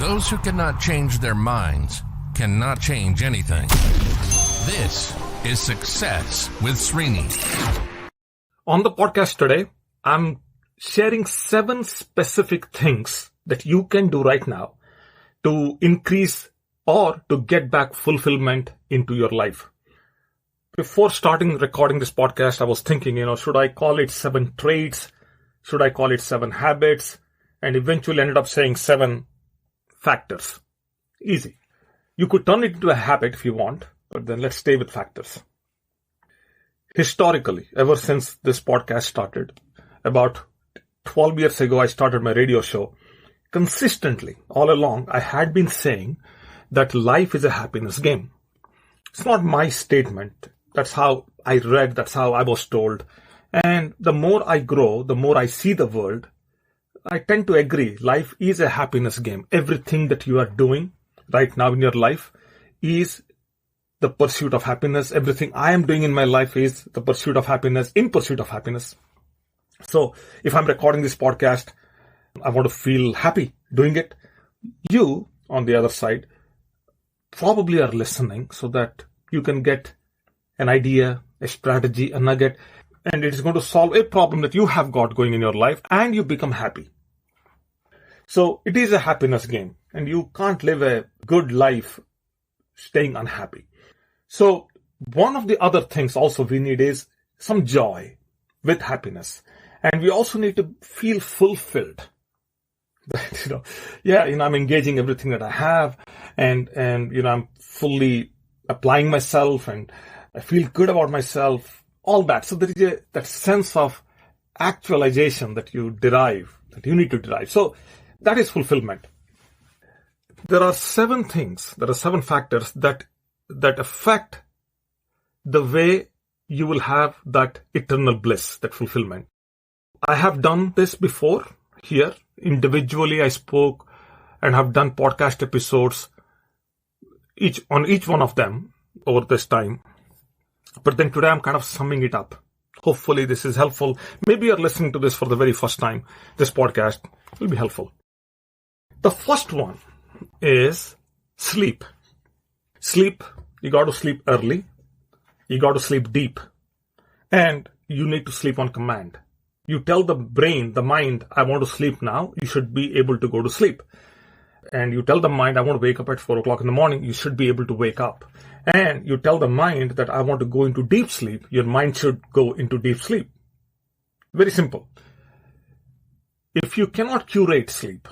Those who cannot change their minds cannot change anything. This is Success with Srini. On the podcast today, I'm sharing 7 specific things that you can do right now to increase or to get back fulfillment into your life. Before starting recording this podcast, I was thinking, should I call it 7 traits? Should I call it 7 habits? And eventually ended up saying 7 factors. Easy. You could turn it into a habit if you want, but then let's stay with factors. Historically, ever since this podcast started, about 12 years ago, I started my radio show. Consistently, all along, I had been saying that life is a happiness game. It's not my statement. That's how I read, that's how I was told. And the more I grow, the more I see the world, I tend to agree. Life is a happiness game. Everything that you are doing right now in your life is the pursuit of happiness. Everything I am doing in my life is the pursuit of happiness, in pursuit of happiness. So if I'm recording this podcast, I want to feel happy doing it. You, on the other side, probably are listening so that you can get an idea, a strategy, a nugget, and it is going to solve a problem that you have got going in your life and you become happy. So it is a happiness game and you can't live a good life staying unhappy. So one of the other things also we need is some joy with happiness. And we also need to feel fulfilled. I'm engaging everything that I have and I'm fully applying myself and I feel good about myself. All that. So there is that sense of actualization that you derive, that you need to derive. So that is fulfillment. There are 7 factors that affect the way you will have that eternal bliss, that fulfillment. I have done this before here. Individually, I spoke and have done podcast episodes on each one of them over this time. But then today I'm kind of summing it up. Hopefully this is helpful. Maybe you're listening to this for the very first time. This podcast will be helpful. The first one is sleep. Sleep, you got to sleep early. You got to sleep deep. And you need to sleep on command. You tell the brain, the mind, I want to sleep now. You should be able to go to sleep. And you tell the mind, I want to wake up at 4 o'clock in the morning. You should be able to wake up. And you tell the mind that I want to go into deep sleep. Your mind should go into deep sleep. Very simple. If you cannot curate sleep,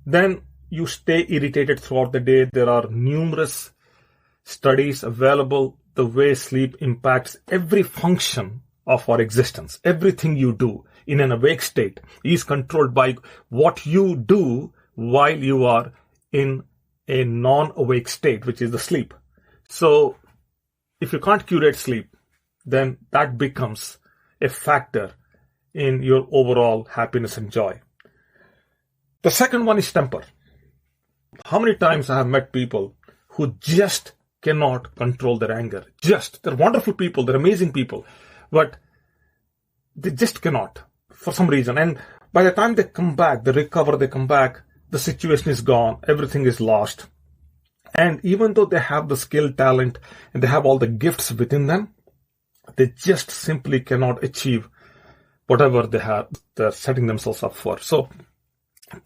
then you stay irritated throughout the day. There are numerous studies available the way sleep impacts every function of our existence. Everything you do in an awake state is controlled by what you do while you are in a non-awake state, which is the sleep. So if you can't curate sleep, then that becomes a factor in your overall happiness and joy. The second one is temper. How many times I have met people who just cannot control their anger. They're wonderful people, they're amazing people, but they just cannot for some reason. And by the time they come back, they recover, they come back, the situation is gone, everything is lost. And even though they have the skill, talent, and they have all the gifts within them, they just simply cannot achieve whatever they're setting themselves up for. So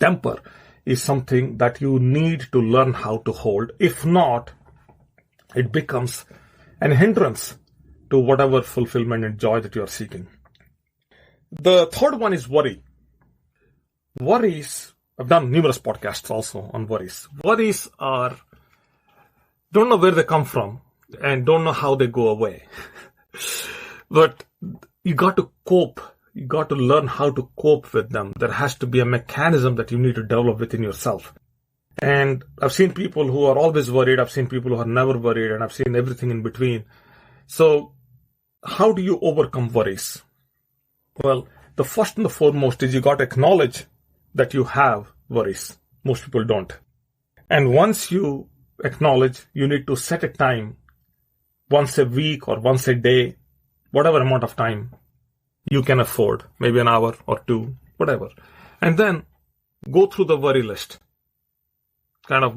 temper is something that you need to learn how to hold. If not, it becomes an hindrance to whatever fulfillment and joy that you are seeking. The third one is worry. Worries, I've done numerous podcasts also on worries. Worries don't know where they come from and don't know how they go away. But you got to cope. You got to learn how to cope with them. There has to be a mechanism that you need to develop within yourself. And I've seen people who are always worried. I've seen people who are never worried, and I've seen everything in between. So how do you overcome worries? Well, the first and the foremost is you got to acknowledge that you have worries. Most people don't. And once you acknowledge, you need to set a time, once a week or once a day, whatever amount of time you can afford, maybe an hour or 2, whatever. And then go through the worry list. kind of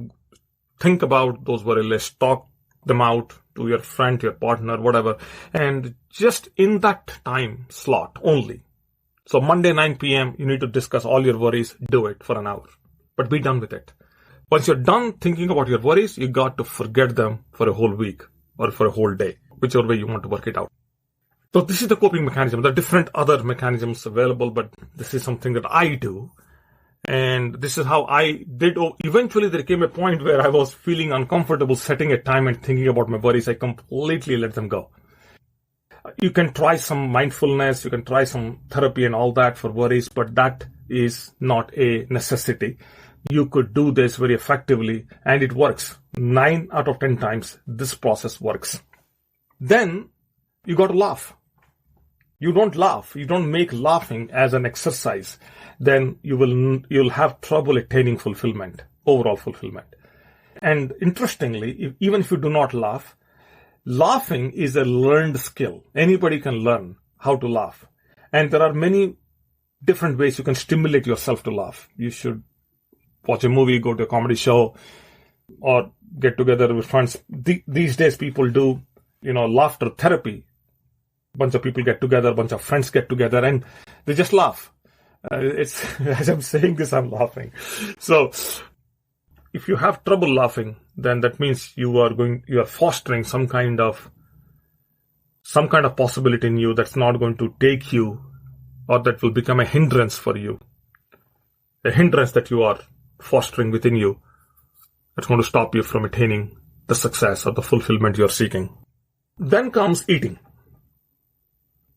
think about those worry lists, talk them out to your friend, your partner, whatever, and just in that time slot only. So Monday 9 p.m., you need to discuss all your worries, do it for an hour, but be done with it. Once you're done thinking about your worries, you got to forget them for a whole week or for a whole day, whichever way you want to work it out. So this is the coping mechanism. There are different other mechanisms available, but this is something that I do. And this is how I did. Eventually, there came a point where I was feeling uncomfortable setting a time and thinking about my worries. I completely let them go. You can try some mindfulness, you can try some therapy and all that for worries, but that is not a necessity. You could do this very effectively and it works. 9 out of 10 times, this process works. Then you got to laugh. You don't laugh. You don't make laughing as an exercise. Then you'll have trouble attaining fulfillment, overall fulfillment. And interestingly, even if you do not laugh, laughing is a learned skill. Anybody can learn how to laugh. And there are many different ways you can stimulate yourself to laugh. You should watch a movie, go to a comedy show, or get together with friends. These days people do, laughter therapy. Bunch of people get together, bunch of friends get together, and they just laugh. It's as I'm saying this, I'm laughing. So if you have trouble laughing, then that means you are fostering some kind of possibility in you that's not going to take you, or that will become a hindrance for you. A hindrance that you are fostering within you that's going to stop you from attaining the success or the fulfillment you're seeking. Then comes eating.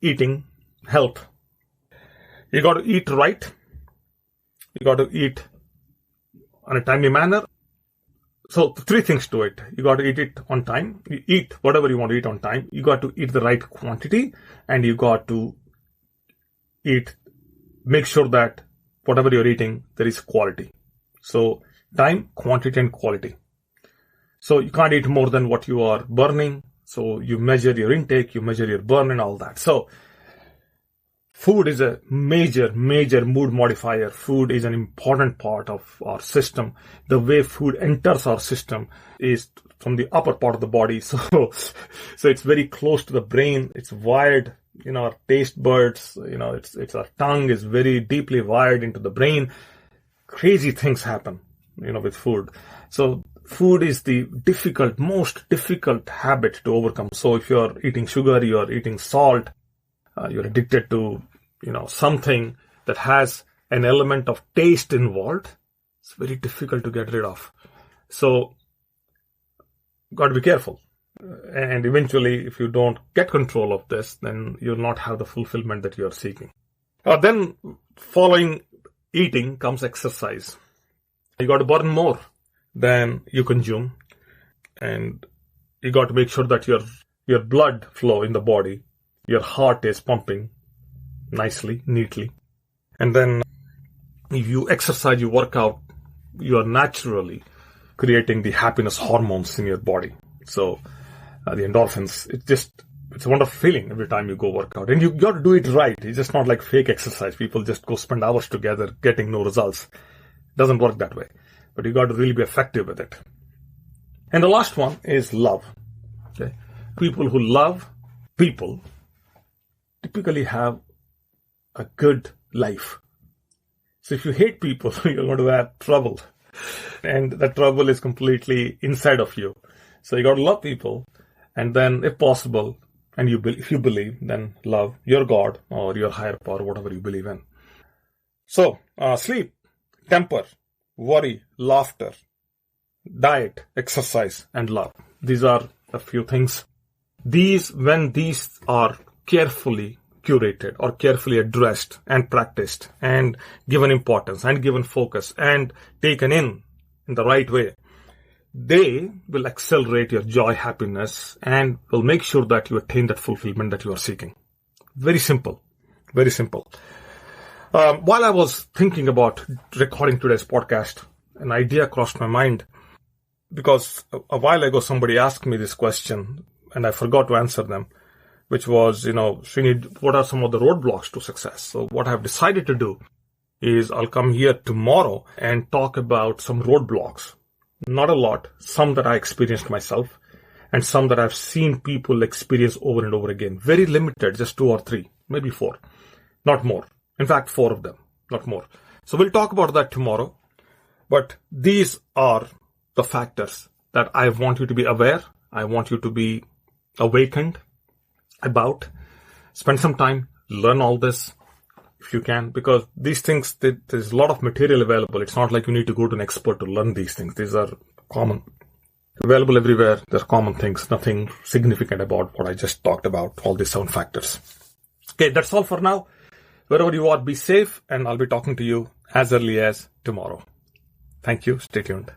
Eating, health. You got to eat right. You got to eat on a timely manner. So 3 things to it. You got to eat it on time. You eat whatever you want to eat on time. You got to eat the right quantity, and you got to make sure that whatever you're eating, there is quality. So time, quantity, and quality. So you can't eat more than what you are burning. So you measure your intake, you measure your burn and all that. So food is a major mood modifier. Food is an important part of our system. The way food enters our system is from the upper part of the body. So it's very close to the brain. It's wired, our taste buds, it's our tongue is very deeply wired into the brain. Crazy things happen, with food. So food is the most difficult habit to overcome. So if you're eating sugar, you're eating salt, you're addicted to, something that has an element of taste involved, it's very difficult to get rid of. So, got to be careful. And eventually, if you don't get control of this, then you'll not have the fulfillment that you're seeking. Then, following eating comes exercise. You got to burn more than you consume, and you got to make sure that your blood flow in the body, your heart is pumping nicely, neatly. And then if you exercise, you work out, you are naturally creating the happiness hormones in your body. So the endorphins, it's a wonderful feeling every time you go work out. And you got to do it right. It's just not like fake exercise. People just go spend hours together getting no results. It doesn't work that way. But you got to really be effective with it. And the last one is love. Okay? People who love people typically have a good life. So if you hate people, you're going to have trouble. And that trouble is completely inside of you. So you got to love people. And then if possible, and if you believe, then love your God or your higher power, whatever you believe in. So sleep, temper, worry, laughter, diet, exercise, and love. These are a few things. When these are carefully curated or carefully addressed and practiced and given importance and given focus and taken in the right way, they will accelerate your joy, happiness, and will make sure that you attain that fulfillment that you are seeking. Very simple. Very simple. While I was thinking about recording today's podcast, an idea crossed my mind, because a while ago somebody asked me this question and I forgot to answer them, which was, Srini, what are some of the roadblocks to success? So what I've decided to do is I'll come here tomorrow and talk about some roadblocks not a lot, some that I experienced myself, and some that I've seen people experience over and over again. Very limited, just 2 or 3, maybe 4, not more. In fact, 4 of them, not more. So we'll talk about that tomorrow. But these are the factors that I want you to be aware. I want you to be awakened about. Spend some time, learn all this if you can, because these things, there's a lot of material available. It's not like you need to go to an expert to learn these things. These are common, available everywhere. They're common things, nothing significant about what I just talked about, all these 7 factors. Okay, that's all for now. Wherever you are, be safe, and I'll be talking to you as early as tomorrow. Thank you. Stay tuned.